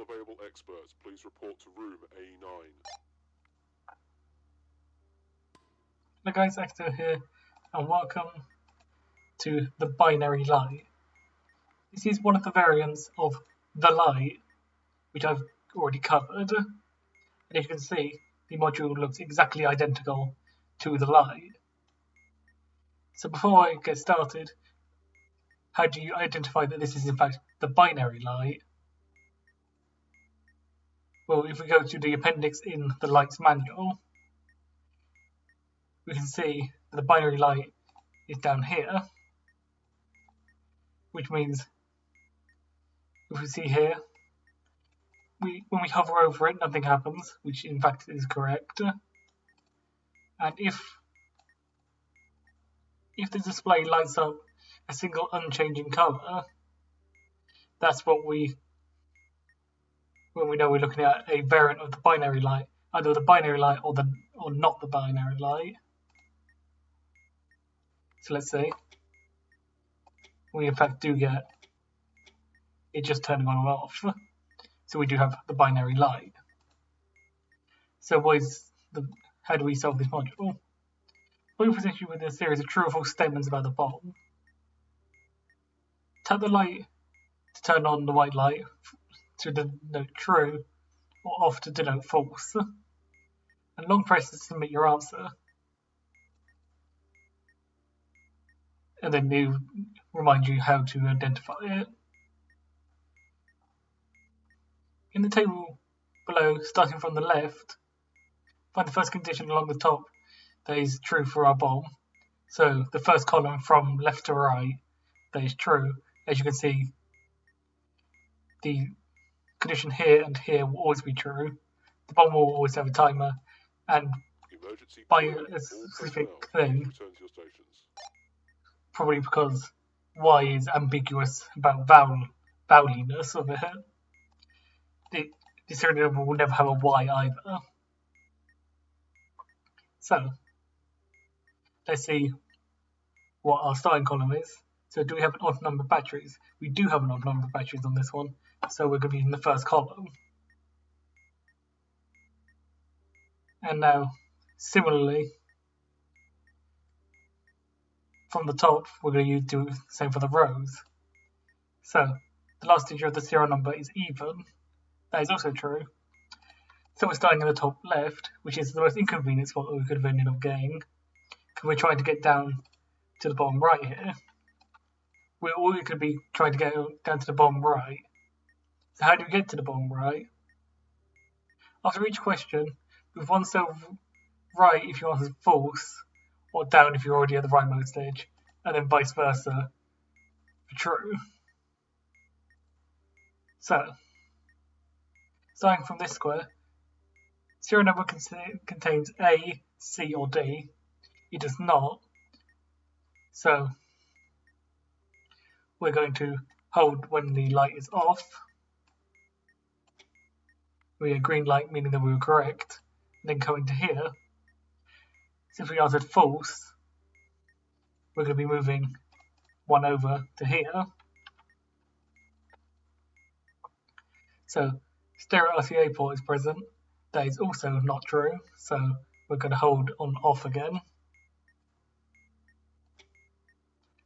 all available experts, please report to room A9. Hello guys, Actor here, and welcome to the binary light. This is one of the variants of the light, which I've already covered. And as you can see, the module looks exactly identical to the light. So before I get started, how do you identify that this is in fact the binary light? Well, if we go to the appendix in the light's manual, we can see that the binary light is down here, which means if we see here, when we hover over it, nothing happens, which in fact is correct. And if the display lights up a single unchanging colour, that's when we know we're looking at a variant of the binary light, either the binary light or not the binary light. So let's say we in fact do get it just turning on and off. So we do have the binary light. So how do we solve this module? We'll present you with a series of true or false statements about the bomb. Tap the light to turn on the white light to denote true, or off to denote false. And long press to submit your answer. And then they remind you how to identify it. In the table below, starting from the left, find the first condition along the top that is true for our bomb. So the first column from left to right, that is true. As you can see, the condition here and here will always be true. The bomb will always have a timer, and by a specific thing, probably because Y is ambiguous about vowliness of it, the serial number will never have a Y either. So, let's see what our starting column is. So do we have an odd number of batteries? We do have an odd number of batteries on this one, so we're going to be in the first column. And now, similarly, from the top, we're going to do the same for the rows. So, the last digit of the serial number is even. That is also true. So we're starting in the top left, which is the most inconvenient spot that we could have ended up getting, because we're trying to get down to the bottom right here. We could be trying to get down to the bottom right. So how do we get to the bottom right? After each question, with one cell right if you answer false, or down if you're already at the rightmost stage, and then vice versa for true. So, starting from this square, serial number contains A, C, or D. It does not. So, we're going to hold when the light is off. We get green light, meaning that we were correct. And then coming to here, since we answered false, we're going to be moving one over to here. So, stereo RCA port is present. That is also not true, so we're going to hold on off again.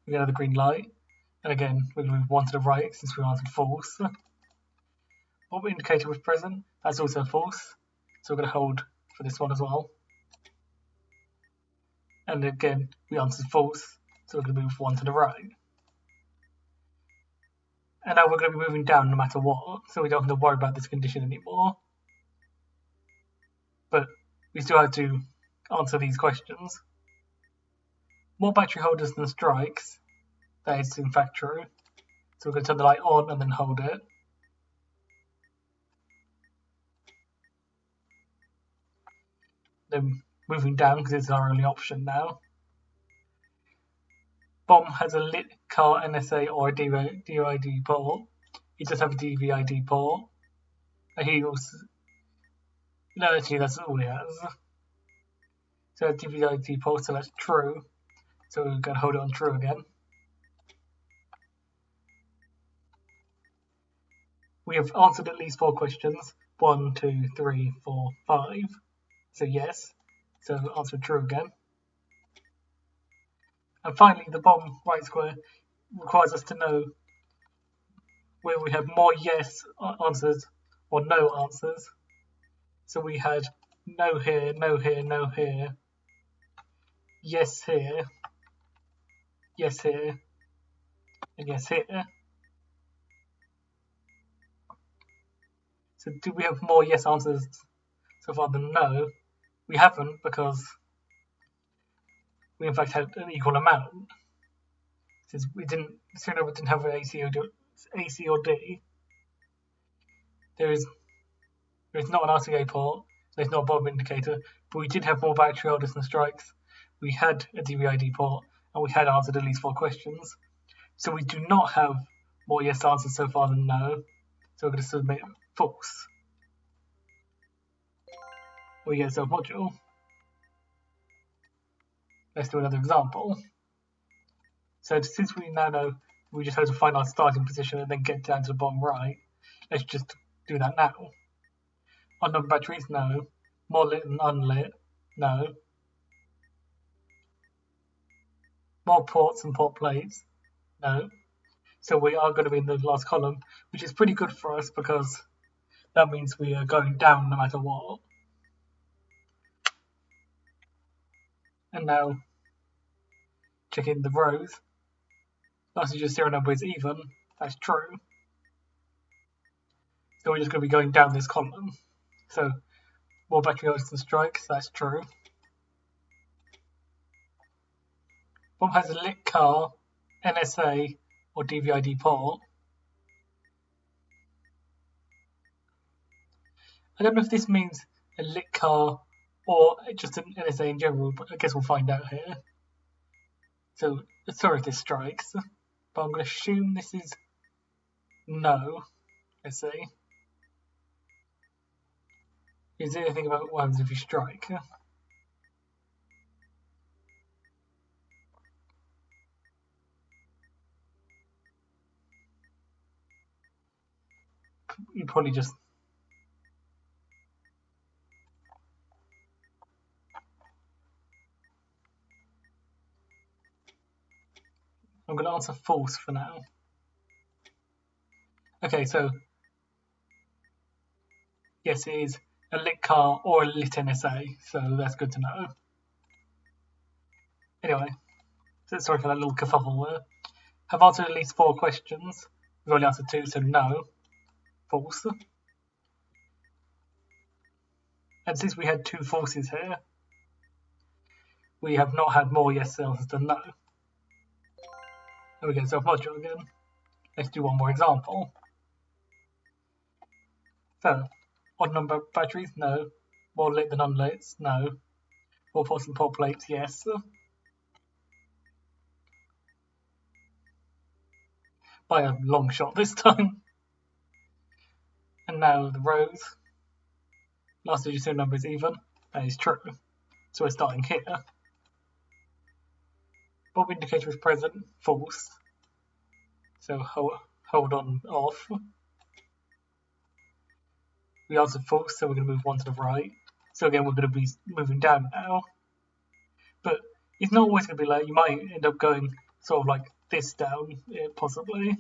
We get another green light, and again we're going to move one to the right since we answered false. What indicator was present? That's also false, so we're going to hold for this one as well. And again we answered false, so we're going to move one to the right. And now we're going to be moving down no matter what, so we don't have to worry about this condition anymore. But we still have to answer these questions. More battery holders than strikes. That is in fact true. So we're going to turn the light on and then hold it. Then moving down because it's our only option now. Bomb has a lit car NSA or a DVID port. It does have a DVID port. No, actually that's all he has. So DVID port, so that's true. So we're going to hold it on true again. We have answered at least 4 questions. 1, 2, 3, 4, 5. So yes. So answer true again. And finally, the bottom right square requires us to know where we have more yes answers or no answers. So we had no here, no here, no here, yes here, yes here, and yes here. So do we have more yes answers so far than no? We haven't, because we in fact had an equal amount. Since we didn't have an AC or D, there is not an RCA port, there's not a bottom indicator, but we did have more battery holders than strikes. We had a DVID port, and we had answered at least 4 questions. So we do not have more yes answers so far than no. So we're going to submit false. We get self-module. Let's do another example. So since we now know we just have to find our starting position and then get down to the bottom right, let's just do that now. Unknown batteries, no. More lit than unlit, no. More ports and port plates, no. So we are going to be in the last column, which is pretty good for us because that means we are going down no matter what. And now, checking the rows. Last digit serial number is even, that's true. So we're just going to be going down this column. So, more battery holders than strikes, that's true. Bomb has a lit car, NSA, or DVID port. I don't know if this means a lit car or just an NSA in general, but I guess we'll find out here. So, sorry if this strikes, but I'm going to assume this is no. Let's see. Is there anything about what happens if you strike? You probably just... I'm going to answer false for now. Okay, so yes, it is a lit car or a lit NSA, so that's good to know. Anyway, so sorry for that little kerfuffle there. Have answered at least 4 questions. We've only answered 2, so no. False. And since we had 2 falses here, we have not had more yes answers than no. There we go, self-module again. Let's do one more example. So, odd number batteries, no. More lit than unlit, no. More ports and port plates, yes. By a long shot this time. And now the rows. Last digit serial number is even. That is true. So we're starting here. Bob indicator is present, false. So hold on off. We answered false, so we're going to move 1 to the right. So again, we're going to be moving down now. But it's not always going to be like, you might end up going sort of like this down, possibly.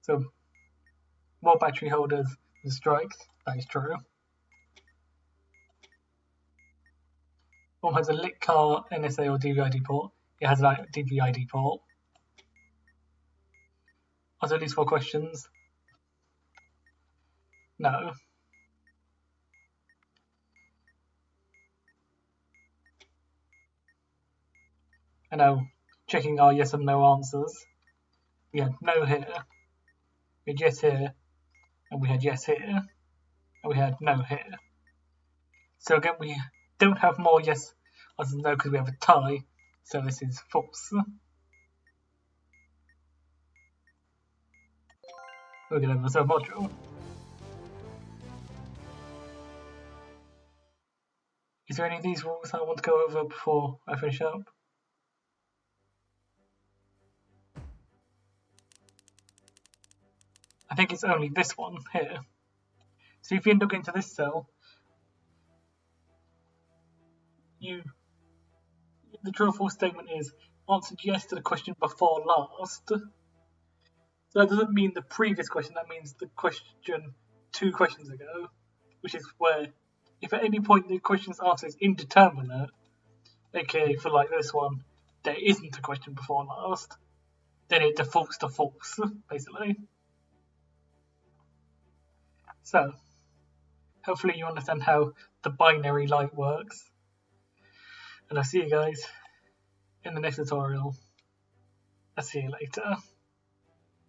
So, more battery holders than strikes, that is true. Bomb has a lit car, NSA or DVID port. It has a DVID port. Answer these 4 questions. No. And now, checking our yes and no answers. We had no here, we had yes here, and we had yes here, and we had no here. So again, we don't have more yes answers than no because we have a tie, so this is false. We're going to have a submodule. Is there any of these rules I want to go over before I finish up? think it's only this one here. So if you end up into this cell, the true or false statement is answered yes to the question before last. So that doesn't mean the previous question, that means the question 2 questions ago, which is where if at any point the question's answer is indeterminate, aka for like this one, there isn't a question before last, then it defaults to false, basically. So, hopefully you understand how the binary light works. And I'll see you guys in the next tutorial. I'll see you later.